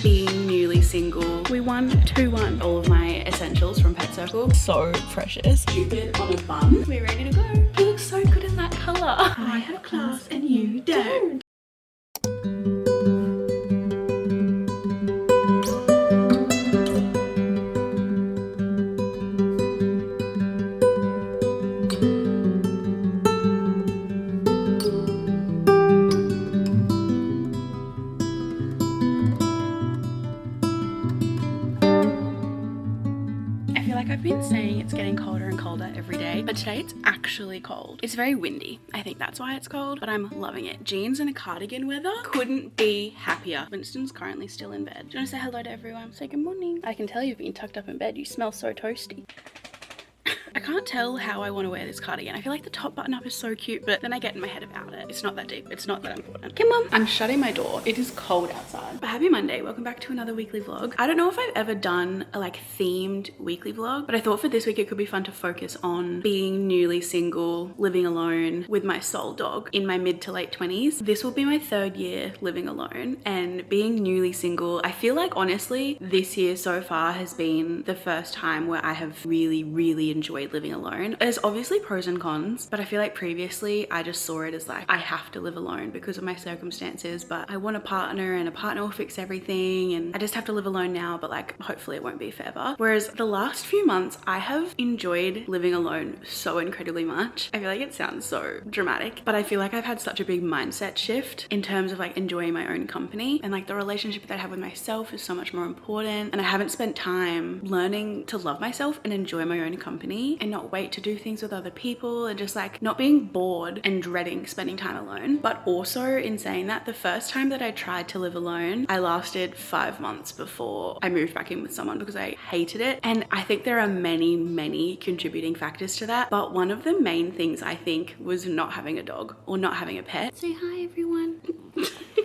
being newly single. We won 2-1. All of my essentials from Pet Circle. So precious. Cupid on a bun. We're ready to go. You look so good in that colour. I have class and you don't. I've been saying it's getting colder and colder every day, but today it's actually cold. It's very windy. I think that's why it's cold, but I'm loving it. Jeans and a cardigan weather. Couldn't be happier. Winston's currently still in bed. Do you want to say hello to everyone? Say good morning. I can tell you've been tucked up in bed. You smell so toasty. I can't tell how I want to wear this cardigan. I feel like the top button up is so cute, but then I get in my head about it. It's not that deep. It's not that important. Come on. I'm shutting my door. It is cold outside. But happy Monday. Welcome back to another weekly vlog. I don't know if I've ever done a themed weekly vlog, but I thought for this week it could be fun to focus on being newly single, living alone with my soul dog in my mid to late 20s. This will be my 3rd year living alone, and being newly single, I feel like honestly this year so far has been the first time where I have really enjoyed living alone. There's obviously pros and cons, but I feel like previously I just saw it as I have to live alone because of my circumstances, but I want a partner and a partner will fix everything, and I just have to live alone now, but hopefully it won't be forever. Whereas the last few months I have enjoyed living alone so incredibly much. I feel like it sounds so dramatic, but I feel like I've had such a big mindset shift in terms of enjoying my own company, and the relationship that I have with myself is so much more important, and I haven't spent time learning to love myself and enjoy my own company and not wait to do things with other people, and just not being bored and dreading spending time alone. But also in saying that, the first time that I tried to live alone, I lasted 5 months before I moved back in with someone because I hated it. And I think there are many contributing factors to that, but one of the main things I think was not having a dog or not having a pet. Say hi everyone.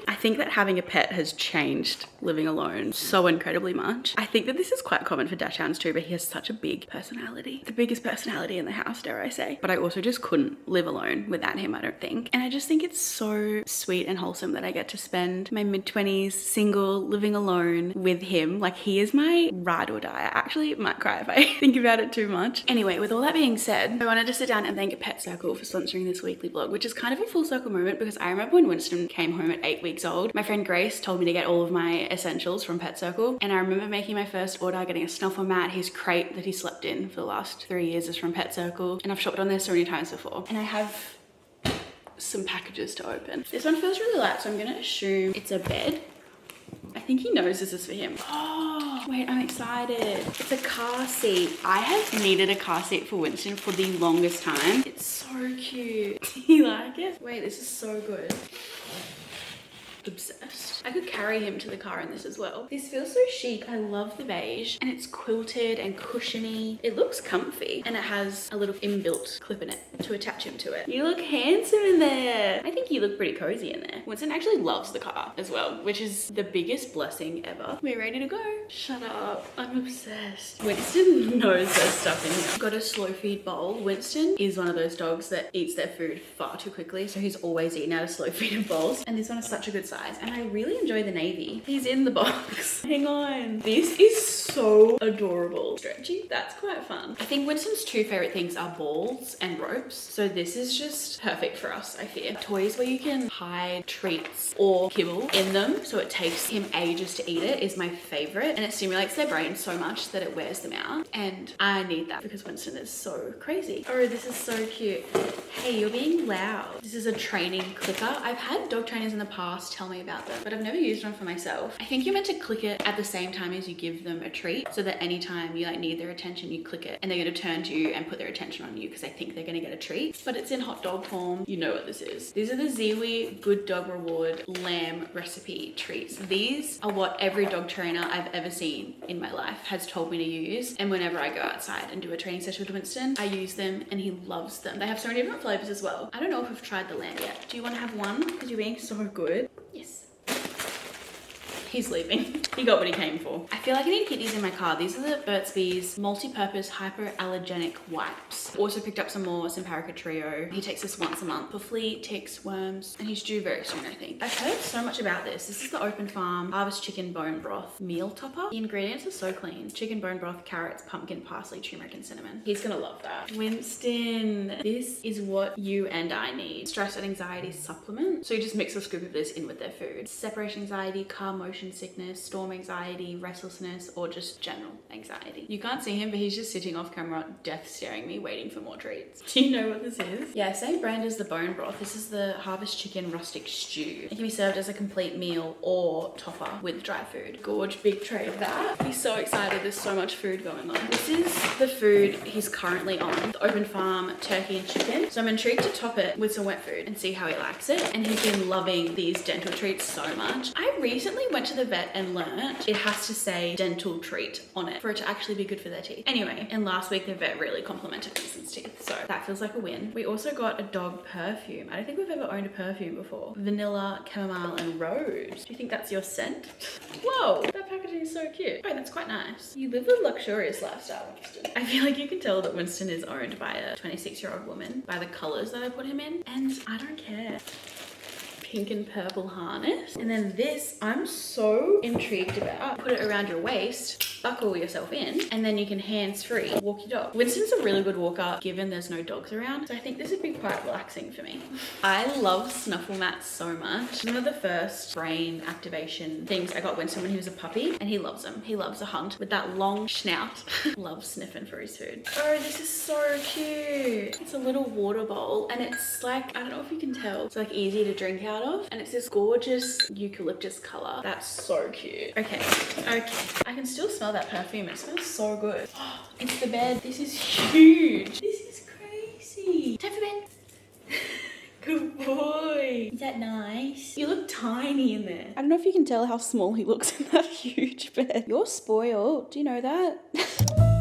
I think that having a pet has changed living alone so incredibly much. I think that this is quite common for Dachshunds too, but he has such a big personality. The biggest personality in the house, dare I say. But I also just couldn't live alone without him, I don't think. And I just think it's so sweet and wholesome that I get to spend my mid-20s single, living alone with him. He is my ride or die. I actually might cry if I think about it too much. Anyway, with all that being said, I wanted to sit down and thank Pet Circle for sponsoring this weekly vlog, which is kind of a full circle moment because I remember when Winston came home at 8 weeks old, my friend Grace told me to get all of my essentials from Pet Circle, and I remember making my first order, getting a snuffle mat. His crate that he slept in for the last 3 years is from Pet Circle, and I've shopped on there so many times before. And I have some packages to open. This one feels really light, so I'm gonna assume it's a bed. I think he knows this is for him. Oh, wait, I'm excited. It's a car seat. I have needed a car seat for Winston for the longest time. It's so cute. Do you like it? Wait, this is so good. Obsessed. I could carry him to the car in this as well. This feels so chic. I love the beige, and it's quilted and cushiony. It looks comfy, and it has a little inbuilt clip in it to attach him to it. You look handsome in there. I think you look pretty cozy in there. Winston actually loves the car as well, which is the biggest blessing ever. We're ready to go. Shut up. I'm obsessed. Winston knows there's stuff in here. Got a slow feed bowl. Winston is one of those dogs that eats their food far too quickly, so he's always eating out of slow feeding bowls, and this one is such a good size, and I really enjoy the navy. He's in the box. Hang on. This is so adorable. Stretchy. That's quite fun. I think Winston's 2 favorite things are balls and ropes, so this is just perfect for us, I fear. Toys where you can hide treats or kibble in them so it takes him ages to eat it is my favorite, and it stimulates their brain so much that it wears them out, and I need that because Winston is so crazy. Oh, this is so cute. Hey, you're being loud. This is a training clicker. I've had dog trainers in the past tell me about them, but I've never used one for myself. I think you're meant to click it at the same time as you give them a treat, so that anytime you need their attention, you click it and they're going to turn to you and put their attention on you because they think they're going to get a treat. But it's in hot dog form. You know what this is. These are the Ziwi Good Dog Reward lamb recipe treats. These are what every dog trainer I've ever seen in my life has told me to use, and whenever I go outside and do a training session with Winston, I use them and he loves them. They have so many different flavors as well. I don't know if we've tried the lamb yet. Do you want to have one? Because you're being so good. Yes. He's leaving. He got what he came for. I feel like I need to keep these in my car. These are the Burt's Bees multi-purpose hypoallergenic wipes. Also picked up some more Simparica Trio. He takes this once a month for flea, ticks, worms, and he's due very soon, I think. I've heard so much about this. This is the Open Farm Harvest Chicken Bone Broth Meal Topper. The ingredients are so clean. Chicken bone broth, carrots, pumpkin, parsley, turmeric, and cinnamon. He's gonna love that. Winston, this is what you and I need. Stress and anxiety supplement. So you just mix a scoop of this in with their food. Separation anxiety, car motion sickness, storm anxiety, restlessness, or just general anxiety. You can't see him, but he's just sitting off camera, death staring me, waiting for more treats. Do you know what this is? Yeah, same brand as the bone broth. This is the Harvest Chicken Rustic Stew. It can be served as a complete meal or topper with dry food. Gorge, big tray of that. He's so excited. There's so much food going on. This is the food he's currently on. The Open Farm turkey and chicken. So I'm intrigued to top it with some wet food and see how he likes it. And he's been loving these dental treats so much. I recently went to the vet and learnt it has to say dental treat on it for it to actually be good for their teeth. Anyway, and last week the vet really complimented Winston's teeth. So that feels like a win. We also got a dog perfume. I don't think we've ever owned a perfume before. Vanilla, chamomile, and rose. Do you think that's your scent? Whoa, that packaging is so cute. Oh, that's quite nice. You live a luxurious lifestyle, Winston. I feel like you can tell that Winston is owned by a 26-year-old woman by the colors that I put him in, and I don't care. Pink and purple harness. And then this, I'm so intrigued about. Put it around your waist, buckle yourself in, and then you can hands-free walk your dog. Winston's a really good walker given there's no dogs around, so I think this would be quite relaxing for me. I love snuffle mats so much. One of the first brain activation things I got Winston when he was a puppy, and he loves them. He loves a hunt with that long snout. Loves sniffing for his food. Oh, this is so cute. It's a little water bowl, and it's like, I don't know if you can tell, it's like easy to drink out of, and it's this gorgeous eucalyptus color. That's so cute. Okay, I can still smell that perfume. It smells so good. Oh, it's the bed. This is huge. This is crazy. Time for bed. Good boy. Is that nice? You look tiny in there. I don't know if you can tell how small he looks in that huge bed. You're spoiled. Do you know that?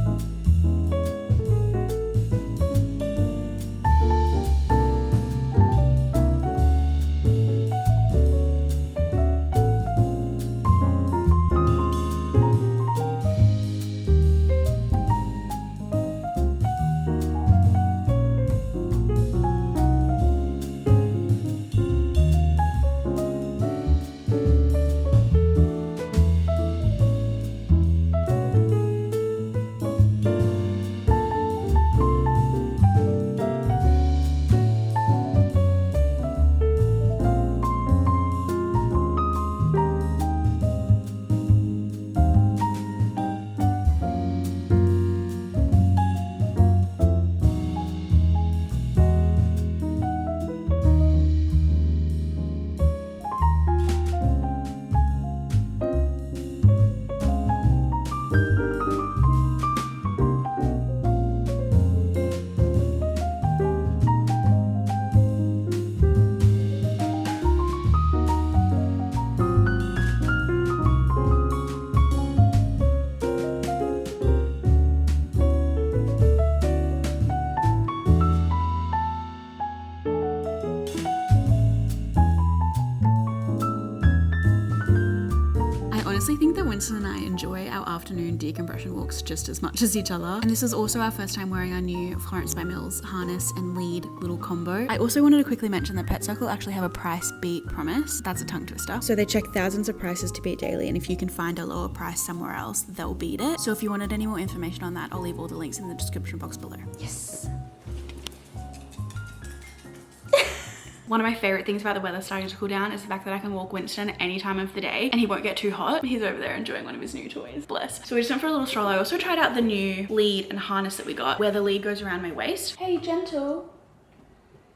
honestly think that Winston and I enjoy our afternoon decompression walks just as much as each other. And this is also our first time wearing our new Florence by Mills harness and lead little combo. I also wanted to quickly mention that Pet Circle actually have a price beat promise. That's a tongue twister. So they check thousands of prices to beat daily, and if you can find a lower price somewhere else, they'll beat it. So if you wanted any more information on that, I'll leave all the links in the description box below. Yes. One of my favorite things about the weather starting to cool down is the fact that I can walk Winston at any time of the day and he won't get too hot. He's over there enjoying one of his new toys. Bless. So we just went for a little stroll. I also tried out the new lead and harness that we got, where the lead goes around my waist. Hey, gentle.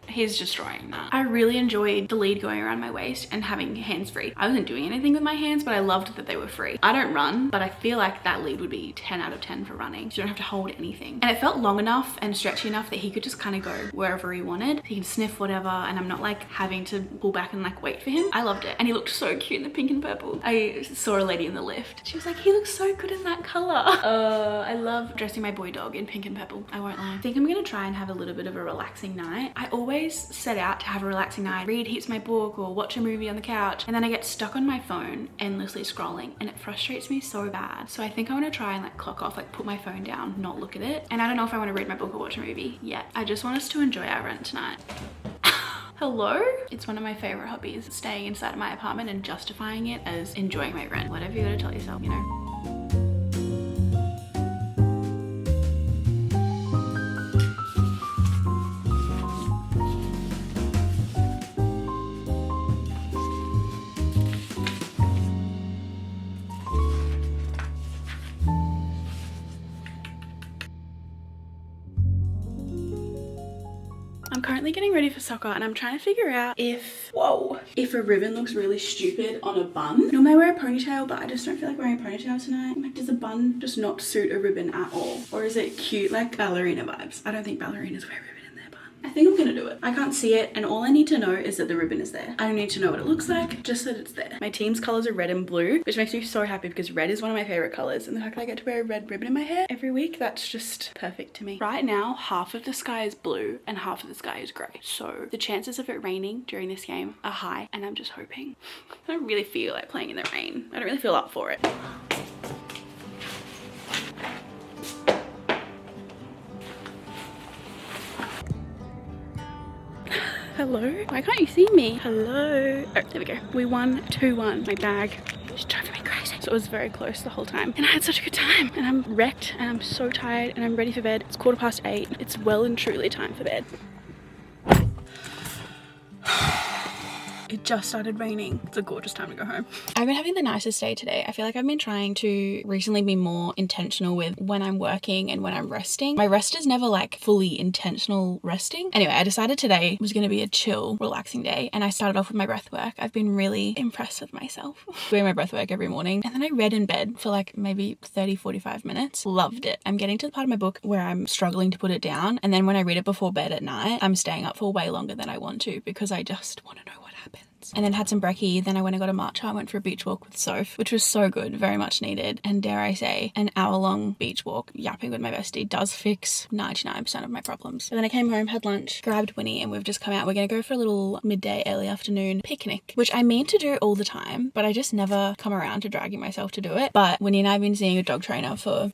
He's destroying that. I really enjoyed the lead going around my waist and having hands free. I wasn't doing anything with my hands, but I loved that they were free. I don't run, but I feel like that lead would be 10 out of 10 for running. So you don't have to hold anything. And it felt long enough and stretchy enough that he could just kind of go wherever he wanted. He can sniff whatever, and I'm not like having to pull back and like wait for him. I loved it. And he looked so cute in the pink and purple. I saw a lady in the lift. She was like, he looks so good in that color. I love dressing my boy dog in pink and purple. I won't lie. I think I'm gonna try and have a little bit of a relaxing night. I always always set out to have a relaxing night, read heaps my book or watch a movie on the couch, and then I get stuck on my phone endlessly scrolling, and it frustrates me so bad. So I think I want to try and like clock off, like put my phone down, not look at it. And I don't know if I want to read my book or watch a movie yet. I just want us to enjoy our rent tonight. Hello? It's one of my favorite hobbies, staying inside of my apartment and justifying it as enjoying my rent. Whatever you gotta tell yourself, you know? I'm currently getting ready for soccer and I'm trying to figure out if a ribbon looks really stupid on a bun. Normally I wear a ponytail, but I just don't feel like wearing a ponytail tonight. Like, does a bun just not suit a ribbon at all? Or is it cute like ballerina vibes? I don't think ballerinas wear ribbon in their bun. I think I'm gonna do it. I can't see it, and all I need to know is that the ribbon is there. I don't need to know what it looks like, just that it's there. My team's colors are red and blue, which makes me so happy because red is one of my favorite colors, and the fact that I get to wear a red ribbon in my hair every week, that's just perfect to me. Right now, half of the sky is blue and half of the sky is grey. So the chances of it raining during this game are high, and I'm just hoping. I don't really feel like playing in the rain. I don't really feel up for it. Hello? Why can't you see me? Hello? Oh, there we go. We won 2-1. My bag just driving me crazy. So it was very close the whole time. And I had such a good time. And I'm wrecked and I'm so tired and I'm ready for bed. It's 8:15. It's well and truly time for bed. It just started raining. It's a gorgeous time to go home. I've been having the nicest day today. I feel like I've been trying to recently be more intentional with when I'm working and when I'm resting. My rest is never like fully intentional resting. Anyway, I decided today was going to be a chill, relaxing day, and I started off with my breath work. I've been really impressed with myself doing my breath work every morning. And then I read in bed for like maybe 30-45 minutes. Loved it. I'm getting to the part of my book where I'm struggling to put it down. And then when I read it before bed at night, I'm staying up for way longer than I want to because I just want to know what happens. And then had some brekkie. Then I went and got a matcha. I went for a beach walk with Soph, which was so good, very much needed. And dare I say, an hour-long beach walk, yapping with my bestie, does fix 99% of my problems. But then I came home, had lunch, grabbed Winnie, and we've just come out. We're going to go for a little midday, early afternoon picnic, which I mean to do all the time, but I just never come around to dragging myself to do it. But Winnie and I have been seeing a dog trainer for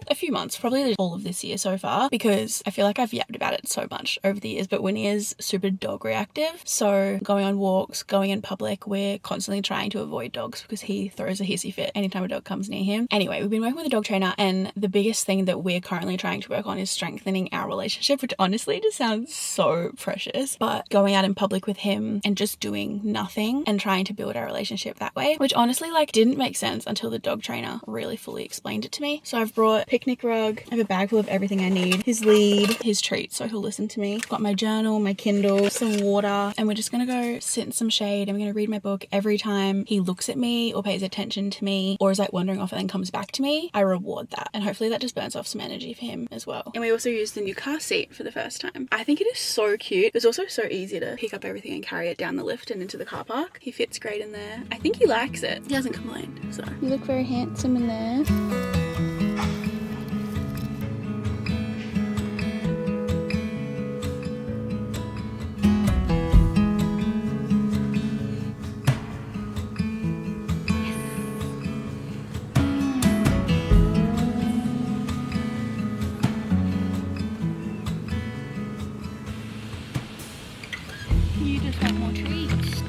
a few months, probably all of this year so far, because I feel like I've yapped about it so much over the years, but Winnie is super dog reactive. So going on walks, going in public, we're constantly trying to avoid dogs because he throws a hissy fit anytime a dog comes near him. Anyway, we've been working with a dog trainer, and the biggest thing that we're currently trying to work on is strengthening our relationship, which honestly just sounds so precious. But going out in public with him and just doing nothing and trying to build our relationship that way, which honestly like didn't make sense until the dog trainer really fully explained it to me. So I've brought picnic rug, I have a bag full of everything I need, his lead, his treats, so he'll listen to me. Got my journal, my Kindle, some water, and we're just gonna go sit in some shade and we're gonna read my book. Every time he looks at me or pays attention to me or is like wandering off and then comes back to me, I reward that, and hopefully that just burns off some energy for him as well. And we also used the new car seat for the first time. I think it is so cute. It's also so easy to pick up everything and carry it down the lift and into the car park. He fits great in there. I think he likes it. He hasn't complained, so. You look very handsome in there. You just want more treats.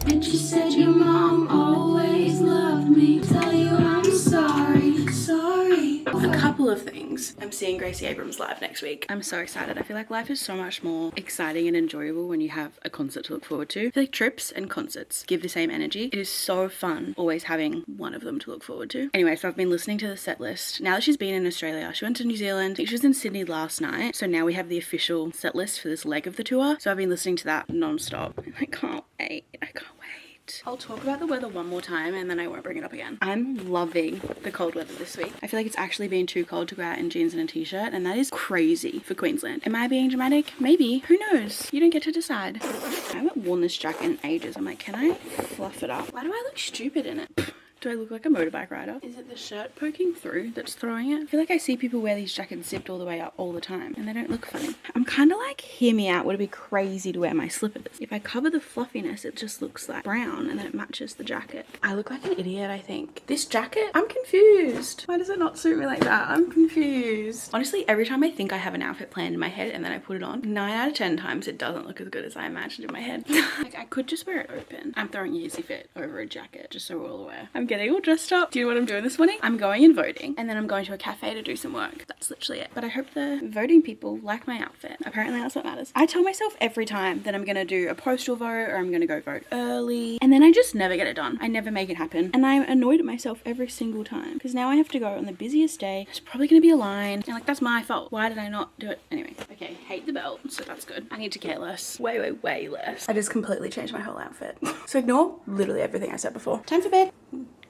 And she said your mom always loved me. Tell you I'm sorry, sorry. A couple of things. I'm seeing Gracie Abrams live next week. I'm so excited. I feel like life is so much more exciting and enjoyable when you have a concert to look forward to. I feel like trips and concerts give the same energy. It is so fun always having one of them to look forward to. Anyway, so I've been listening to the set list. Now that she's been in Australia, she went to New Zealand. I think she was in Sydney last night. So now we have the official set list for this leg of the tour. So I've been listening to that non-stop. I can't wait. I can't wait. I'll talk about the weather one more time and then I won't bring it up again. I'm loving the cold weather this week. I feel like it's actually been too cold to go out in jeans and a t-shirt, and that is crazy for Queensland. Am I being dramatic? Maybe. Who knows? You don't get to decide. I haven't worn this jacket in ages. I'm like, can I fluff it up? Why do I look stupid in it? Do I look like a motorbike rider? Is it the shirt poking through that's throwing it? I feel like I see people wear these jackets zipped all the way up all the time and they don't look funny. I'm kind of like, hear me out, would it be crazy to wear my slippers? If I cover the fluffiness, it just looks like brown and then it matches the jacket. I look like an idiot, I think. This jacket, I'm confused. Why does it not suit me like that? I'm confused. Honestly, every time I think I have an outfit planned in my head and then I put it on, 9 out of 10 times it doesn't look as good as I imagined in my head. Like, I could just wear it open. I'm throwing Easy Fit over a jacket, just so we're all aware. I'm getting all dressed up. Do you know what I'm doing this morning? I'm going and voting, and then I'm going to a cafe to do some work. That's literally it. But I hope the voting people like my outfit. Apparently that's what matters. I tell myself every time that I'm gonna do a postal vote or I'm gonna go vote early, and then I just never get it done. I never make it happen. And I'm annoyed at myself every single time because now I have to go on the busiest day. There's probably gonna be a line, and like, that's my fault. Why did I not do it? Anyway, okay, hate the belt, so that's good. I need to care less. Way less. I just completely changed my whole outfit. So ignore literally everything I said before. Time for bed.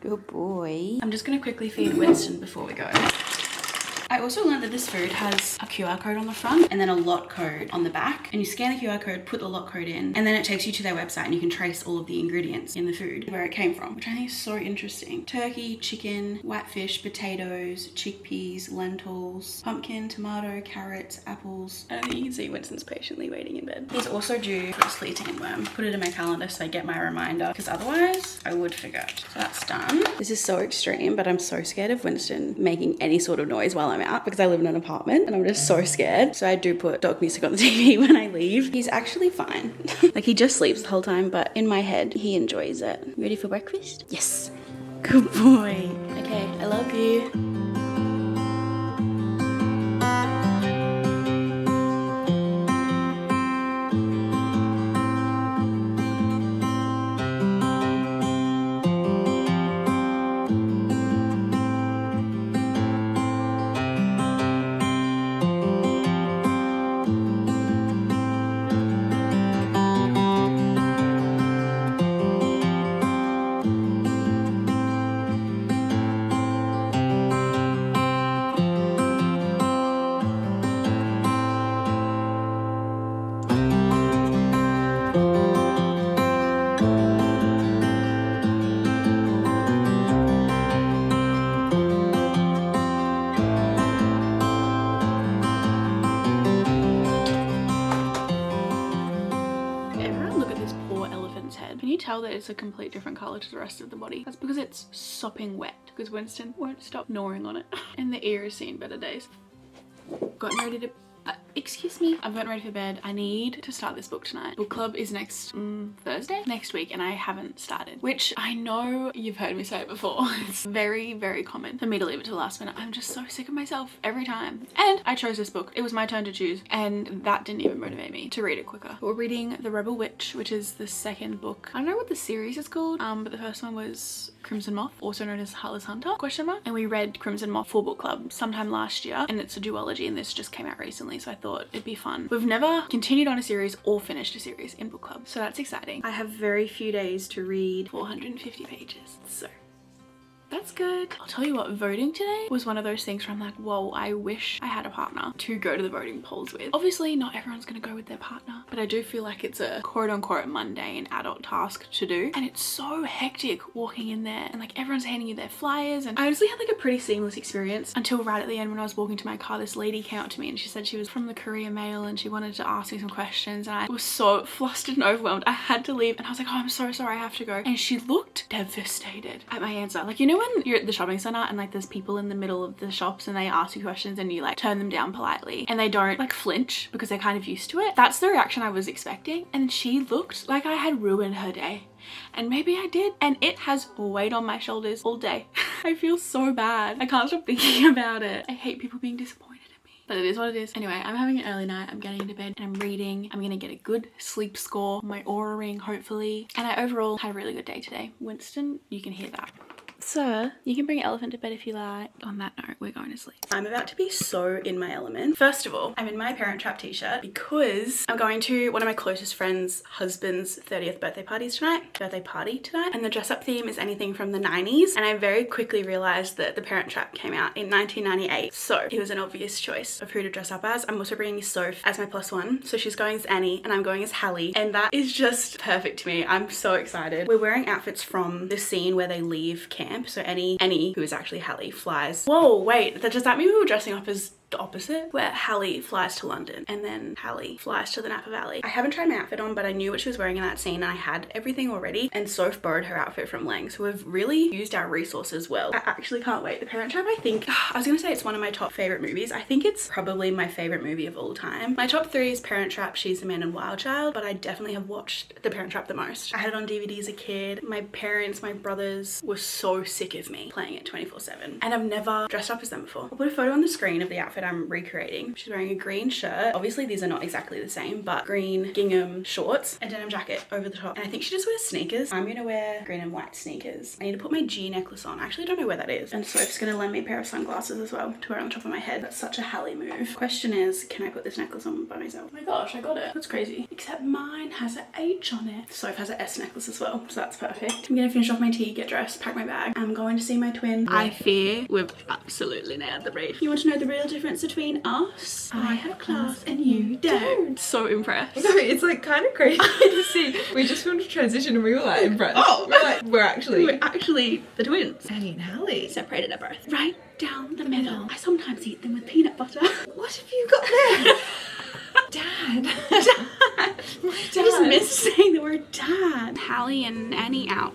Good boy. I'm just gonna quickly feed Winston before we go. I also learned that this food has a QR code on the front and then a lot code on the back, and you scan the QR code, put the lot code in, and then it takes you to their website and you can trace all of the ingredients in the food, where it came from, which I think is so interesting. Turkey, chicken, whitefish, potatoes, chickpeas, lentils, pumpkin, tomato, carrots, apples. I don't think you can see Winston's patiently waiting in bed. He's also due for his flea worm. Put it in my calendar so I get my reminder, because otherwise I would forget. So that's done. This is so extreme, but I'm so scared of Winston making any sort of noise while I'm out because I live in an apartment and I'm just so scared. So I do put dog music on the TV when I leave. He's actually fine. Like, he just sleeps the whole time, but in my head, he enjoys it. You ready for breakfast? Yes. Good boy. Okay, I love you. Can you tell that it's a complete different color to the rest of the body? That's because it's sopping wet, because Winston won't stop gnawing on it. And the ear has seen better days. Gotten ready to excuse me. I've gotten ready for bed. I need to start this book tonight. Book club is next Thursday? Next week, and I haven't started, which I know you've heard me say it before. It's very common for me to leave it to the last minute. I'm just so sick of myself every time. And I chose this book. It was my turn to choose, and that didn't even motivate me to read it quicker. We're reading The Rebel Witch, which is the second book. I don't know what the series is called, but the first one was Crimson Moth, also known as Heartless Hunter, ? And we read Crimson Moth for book club sometime last year, and it's a duology, and this just came out recently, so I thought it'd be fun. We've never continued on a series or finished a series in book club, so that's exciting. I have very few days to read 450 pages, so that's good. I'll tell you what, voting today was one of those things where I'm like, whoa, I wish I had a partner to go to the voting polls with. Obviously, not everyone's gonna go with their partner, but I do feel like it's a quote-unquote mundane adult task to do. And it's so hectic walking in there and like everyone's handing you their flyers. And I honestly had like a pretty seamless experience until right at the end when I was walking to my car, this lady came up to me and she said she was from the Courier Mail and she wanted to ask me some questions. And I was so flustered and overwhelmed. I had to leave and I was like, oh, I'm so sorry, I have to go. And she looked devastated at my answer. Like, you know when you're at the shopping center and like there's people in the middle of the shops and they ask you questions and you like turn them down politely and they don't like flinch because they're kind of used to it? That's the reaction I was expecting, and she looked like I had ruined her day. And maybe I did, and it has weighed on my shoulders all day. I feel so bad. I can't stop thinking about it. I hate people being disappointed in me, but it is what it is. Anyway, I'm having an early night. I'm getting into bed and I'm reading. I'm gonna get a good sleep score, my Aura ring hopefully, and I overall had a really good day today. Winston, you can hear that. Sir, you can bring elephant to bed if you like. On that note, we're going to sleep. I'm about to be so in my element. First of all, I'm in my Parent Trap t-shirt because I'm going to one of my closest friends' husband's 30th birthday party tonight. And the dress up theme is anything from the 90s. And I very quickly realized that the Parent Trap came out in 1998. So it was an obvious choice of who to dress up as. I'm also bringing Soph as my +1. So she's going as Annie and I'm going as Hallie. And that is just perfect to me. I'm so excited. We're wearing outfits from the scene where they leave camp. So Annie, who is actually Hallie, flies. Whoa, wait, does that mean we were dressing up as the opposite, where Hallie flies to London and then Hallie flies to the Napa Valley? I haven't tried my outfit on, but I knew what she was wearing in that scene and I had everything already, and Soph borrowed her outfit from Lang, so we've really used our resources well. I actually can't wait. The Parent Trap, I think, I was gonna say it's one of my top favorite movies. I think it's probably my favorite movie of all time. My top 3 is Parent Trap, She's the Man, and Wild Child, but I definitely have watched The Parent Trap the most. I had it on DVD as a kid. My parents, my brothers were so sick of me playing it 24/7, and I've never dressed up as them before. I'll put a photo on the screen of the outfit I'm recreating. She's wearing a green shirt. Obviously these are not exactly the same, but green gingham shorts, a denim jacket over the top, and I think she just wears sneakers. I'm gonna wear green and white sneakers. I need to put my G necklace on. I actually don't know where that is. And Soph's gonna lend me a pair of sunglasses as well to wear on top of my head. That's such a Hallie move. Question is, can I put this necklace on by myself? Oh my gosh, I got it. That's crazy. Except mine has an H on it. Soph has an S necklace as well, so that's perfect. I'm gonna finish off my tea, get dressed, pack my bag. I'm going to see my twin. I fear we've absolutely nailed the brief. You want to know the real difference between us? I have class and you don't. So impressed. No, it's like kind of crazy to see. We just filmed a transition and we were like impressed. Oh, we're actually the twins. Annie and Hallie. Separated at birth. Right down the middle. I sometimes eat them with peanut butter. What have you got there? Dad. Dad. I just missed saying the word dad. Hallie and Annie out.